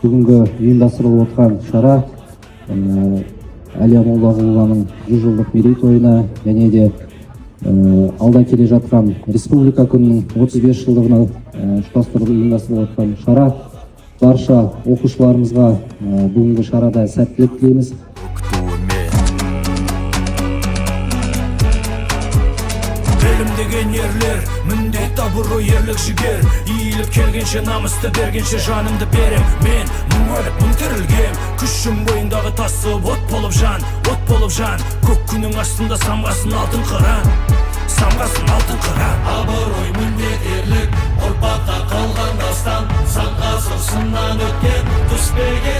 бүгінгі ұйымдастырылып отқан шара Әлия Молдағұлованың 100 жылдық мерейтойына және де алда келе жатқан республика күнінің 35 жылдығына тұтастырылып ұйымдастырылып отқан шара. Барша оқушыларымызға бүгінгі шарада сәттілік тілейміз. Деген ерлер, міндет абырой ерлік жігер, иіліп келгенше намысты бергенше жанымды берем. Мен мың өліп мың тірілгем, күшім бойындағы тасып от болып жан. Көк күнің астында самғасын алтын қыран, абырой міндет ерлік, ұрпаққа қалған дастан, сан ғасыр сыннан өткен түспеген